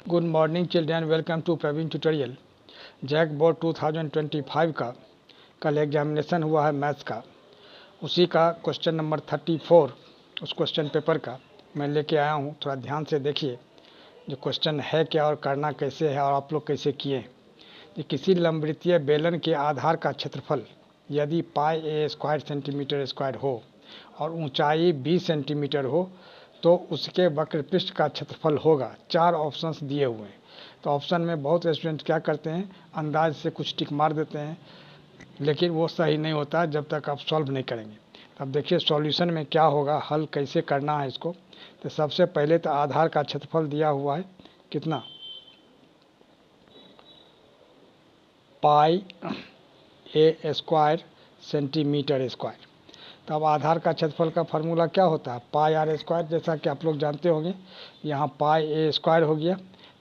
Good morning children, welcome to Praveen tutorial. JAC board 2025 का कल examination हुआ है मैथ्स का, उसी का क्वेश्चन नंबर 34 उस क्वेश्चन पेपर का मैं लेके आया हूँ। थोड़ा ध्यान से देखिए जो क्वेश्चन है क्या और करना कैसे है और आप लोग कैसे किए। कि किसी लंबवृत्तीय बेलन के आधार का क्षेत्रफल यदि पाई ए स्क्वायर सेंटीमीटर स्क्वायर हो और ऊंचाई 20 सेंटीमीटर हो तो उसके वक्र पृष्ठ का क्षेत्रफल होगा। 4 ऑप्शंस दिए हुए हैं। तो ऑप्शन में बहुत स्टूडेंट क्या करते हैं, अंदाज से कुछ टिक मार देते हैं, लेकिन वो सही नहीं होता जब तक आप सॉल्व नहीं करेंगे। अब देखिए सॉल्यूशन में क्या होगा, हल कैसे करना है इसको। तो सबसे पहले तो आधार का क्षेत्रफल दिया हुआ है कितना, पाई ए स्क्वायर सेंटीमीटर स्क्वायर। तो अब आधार का क्षेत्रफल का फार्मूला क्या होता है, पाई आर स्क्वायर, जैसा कि आप लोग जानते होंगे। यहाँ पाई ए स्क्वायर हो गया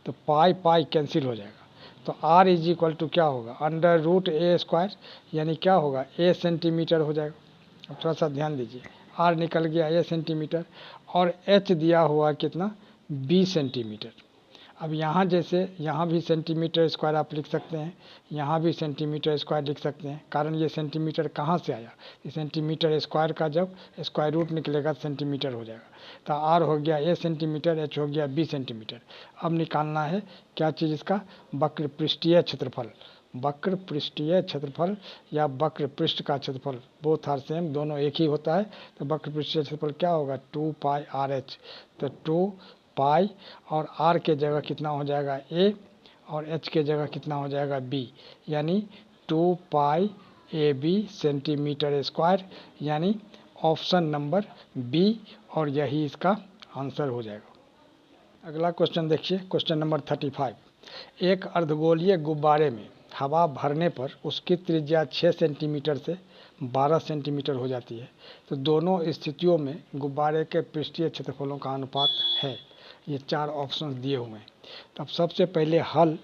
तो पाई पाई कैंसिल हो जाएगा, तो आर इज इक्वल टू क्या होगा, अंडर रूट ए स्क्वायर, यानी क्या होगा, ए सेंटीमीटर हो जाएगा। अब थोड़ा सा ध्यान दीजिए, आर निकल गया ए सेंटीमीटर और एच दिया हुआ कितना, 20 सेंटीमीटर। अब यहाँ जैसे यहाँ भी सेंटीमीटर स्क्वायर आप लिख सकते हैं, यहाँ भी सेंटीमीटर स्क्वायर लिख सकते हैं, कारण ये सेंटीमीटर कहाँ से आया, ये सेंटीमीटर स्क्वायर का जब स्क्वायर रूट निकलेगा सेंटीमीटर हो जाएगा। तो आर हो गया ए सेंटीमीटर, एच हो गया 20 सेंटीमीटर। अब निकालना है क्या चीज़, इसका वक्र पृष्ठीय क्षेत्रफल। वक्र पृष्ठीय क्षेत्रफल या वक्र पृष्ठ का क्षेत्रफल, बोथ आर सेम, दोनों एक ही होता है। तो वक्र पृष्ठीय क्षेत्रफल क्या होगा, 2 पाई आर एच। तो 2 पाई और आर के जगह कितना हो जाएगा ए, और एच के जगह कितना हो जाएगा बी, यानी 2 पाई ए बी सेंटीमीटर स्क्वायर, यानी ऑप्शन नंबर बी, और यही इसका आंसर हो जाएगा। अगला क्वेश्चन देखिए, क्वेश्चन नंबर 35। एक अर्धगोलीय गुब्बारे में हवा भरने पर उसकी त्रिज्या 6 सेंटीमीटर से 12 सेंटीमीटर हो जाती है। तो दोनों स्थितियों में गुब्बारे के पृष्ठीय क्षेत्रफलों का अनुपात है। ये 4 ऑप्शन दिए हुए हैं। तब सबसे पहले हल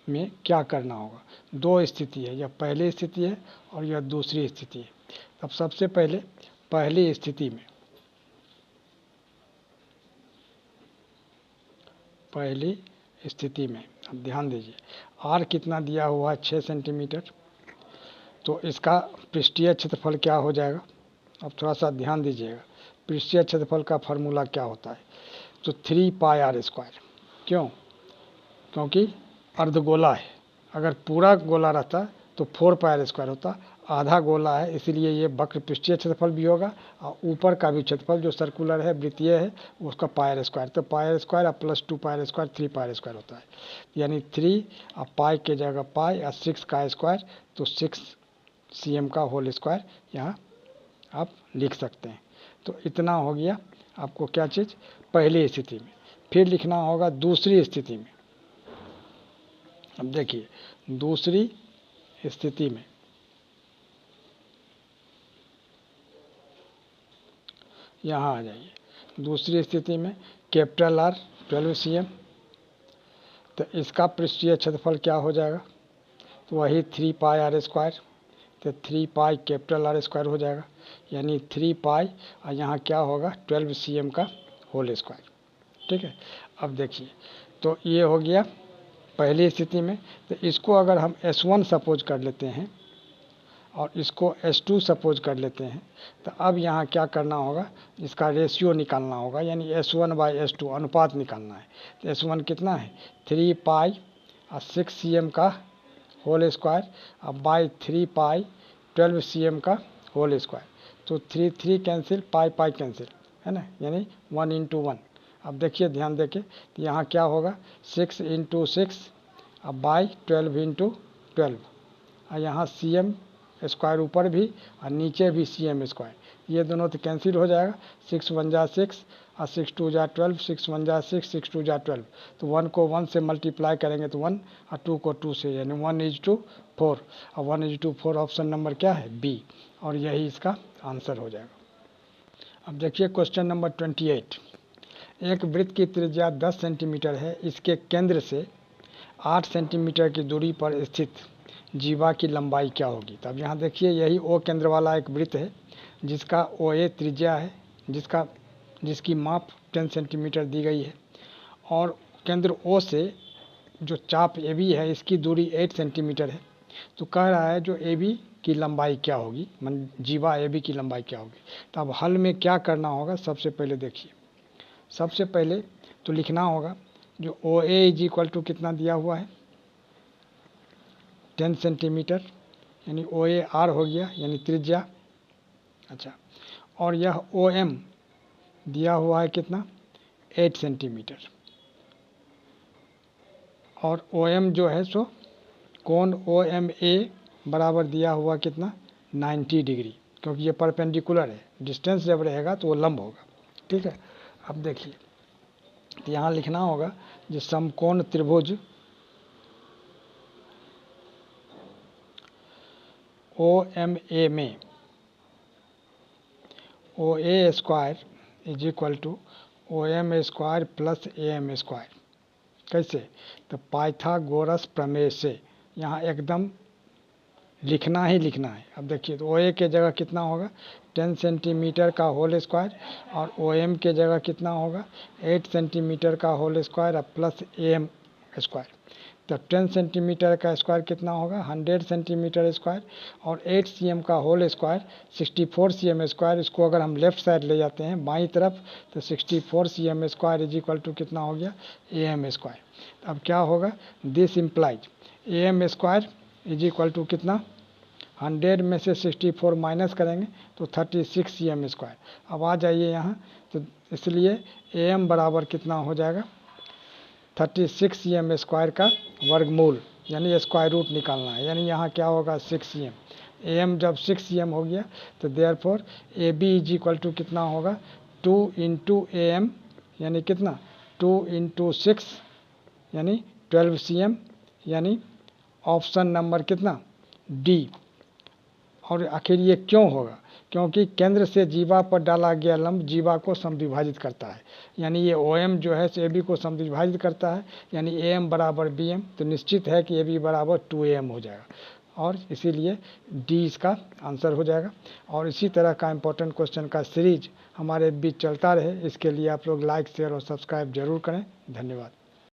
में क्या करना होगा, 2 स्थिति है, यह पहली स्थिति है और यह दूसरी स्थिति है। तब सबसे पहले पहली स्थिति में अब ध्यान दीजिए, आर कितना दिया हुआ है 6 सेंटीमीटर, तो इसका पृष्ठीय क्षेत्रफल क्या हो जाएगा। अब थोड़ा सा ध्यान दीजिएगा, पृष्ठीय क्षेत्रफल का फार्मूला क्या होता है, तो 3 पाई आर स्क्वायर। क्यों, क्योंकि अर्धगोला है, अगर पूरा गोला रहता तो 4 पाई आर स्क्वायर होता, आधा गोला है इसलिए ये वक्र पृष्ठीय क्षेत्रफल भी होगा और ऊपर का भी क्षेत्रफल जो सर्कुलर है, वृत्तीय है, उसका पाई आर स्क्वायर। तो पाई आर स्क्वायर और plus 2 pi r square 3 pi r square होता है, यानी 3 और पाई के जगह पाई और 6 का स्क्वायर, तो 6 cm का होल स्क्वायर यहाँ आप लिख सकते हैं। तो इतना हो गया आपको क्या चीज़, पहली स्थिति में। फिर लिखना होगा दूसरी स्थिति में। अब देखिए दूसरी स्थिति में यहाँ आ जाइए, दूसरी स्थिति में कैपिटल आर 12 cm, तो इसका पृष्ठीय क्षेत्रफल क्या हो जाएगा, तो वही 3 पाई आर स्क्वायर, तो 3 पाई कैपिटल आर स्क्वायर हो जाएगा, यानी 3 पाई और यहाँ क्या होगा 12 cm का होल स्क्वायर। ठीक है, अब देखिए तो ये हो गया पहली स्थिति में। तो इसको अगर हम S1 सपोज कर लेते हैं और इसको S2 सपोज कर लेते हैं, तो अब यहाँ क्या करना होगा, इसका रेशियो निकालना होगा, यानी S1 बाई S2 अनुपात निकालना है। तो S1 कितना है 3 पाई और 6 cm का होल स्क्वायर, अब बाई 3 पाई 12 cm का होल स्क्वायर। तो 3 3 कैंसिल, पाई पाई कैंसिल, है ना, यानी 1 इंटू 1। अब देखिए ध्यान देके, तो यहाँ क्या होगा 6 इंटू 6 अब बाई 12 इंटू 12, और यहाँ cm स्क्वायर ऊपर भी और नीचे भी cm स्क्वायर, ये दोनों तो कैंसिल हो जाएगा। 6 1 जा 6 और 6 2 जा 12, 6 1 जा 6, 6 2 जा 12। तो 1 को 1 से मल्टीप्लाई करेंगे तो 1 और 2 को 2 से, यानी 1 इज टू 4, और 1 इज टू 4 ऑप्शन नंबर क्या है बी, और यही इसका आंसर हो जाएगा। अब देखिए क्वेश्चन नंबर 28। एक वृत्त की त्रिज्या 10 सेंटीमीटर है, इसके केंद्र से 8 सेंटीमीटर की दूरी पर स्थित जीवा की लंबाई क्या होगी। तो अब यहाँ देखिए यही ओ केंद्र वाला एक वृत्त है जिसका ओ ए त्रिज्या है, जिसकी माप 10 सेंटीमीटर दी गई है, और केंद्र ओ से जो चाप ए बी है इसकी दूरी 8 सेंटीमीटर है। तो कह रहा है जो ए बी की लंबाई क्या होगी, मन जीवा ए बी की लंबाई क्या होगी। तो अब हल में क्या करना होगा, सबसे पहले देखिए, सबसे पहले तो लिखना होगा जो ओ ए इज इक्वल टू कितना दिया हुआ है 10 सेंटीमीटर, यानी ओ ए आर हो गया यानी त्रिज्या। अच्छा, और यह ओ एम दिया हुआ है कितना 8 सेंटीमीटर, और ओ एम जो है सो कोण ओ एम ए बराबर दिया हुआ कितना 90 डिग्री, क्योंकि ये परपेंडिकुलर है, डिस्टेंस जब रहेगा तो वो लंब होगा। ठीक है, अब देखिए, तो यहाँ लिखना होगा जो समकोण त्रिभुज ओ एम ए में O A square is equal to O M square plus A M square. कैसे, तो पाइथागोरस प्रमेय से यहाँ एकदम लिखना ही लिखना है। अब देखिए, तो ओ ए के जगह कितना होगा 10 सेंटीमीटर का होल स्क्वायर, और ओ एम के जगह कितना होगा 8 सेंटीमीटर का होल स्क्वायर और प्लस ए एम स्क्वायर। तो 10 सेंटीमीटर का स्क्वायर कितना होगा 100 सेंटीमीटर स्क्वायर, और 8 सी एम का whole square 64 c m square. इसको अगर हम लेफ्ट साइड ले जाते हैं बाईं तरफ, तो 64 c m square is equal to कितना हो गया ए एम स्क्वायर। अब क्या होगा, this implies A M square is equal to कितना 100 में से 64 माइनस करेंगे तो 36 सी एम स्क्वायर। अब आ जाइए यहाँ, तो इसलिए ए एम बराबर कितना हो जाएगा 36 सी एम स्क्वायर का वर्गमूल, यानी स्क्वायर रूट निकालना है, यानी यहाँ क्या होगा 6 सी एम। ए एम जब 6 सी एम हो गया तो therefore A B is equal to कितना होगा 2 इंटू ए एम, यानी कितना 2 इंटू 6 यानी 12 सी एम, यानी ऑप्शन नंबर कितना डी। और आखिर ये क्यों होगा, क्योंकि केंद्र से जीवा पर डाला गया लंब जीवा को समद्विभाजित करता है, यानी ये ओ एम जो है ए बी को समद्विभाजित करता है, यानी ए एम बराबर बी एम। तो निश्चित है कि ए बी बराबर 2 ए एम हो जाएगा, और इसीलिए डी इसका आंसर हो जाएगा। और इसी तरह का इम्पोर्टेंट क्वेश्चन का सीरीज हमारे बीच चलता रहे, इसके लिए आप लोग लाइक शेयर और सब्सक्राइब जरूर करें। धन्यवाद।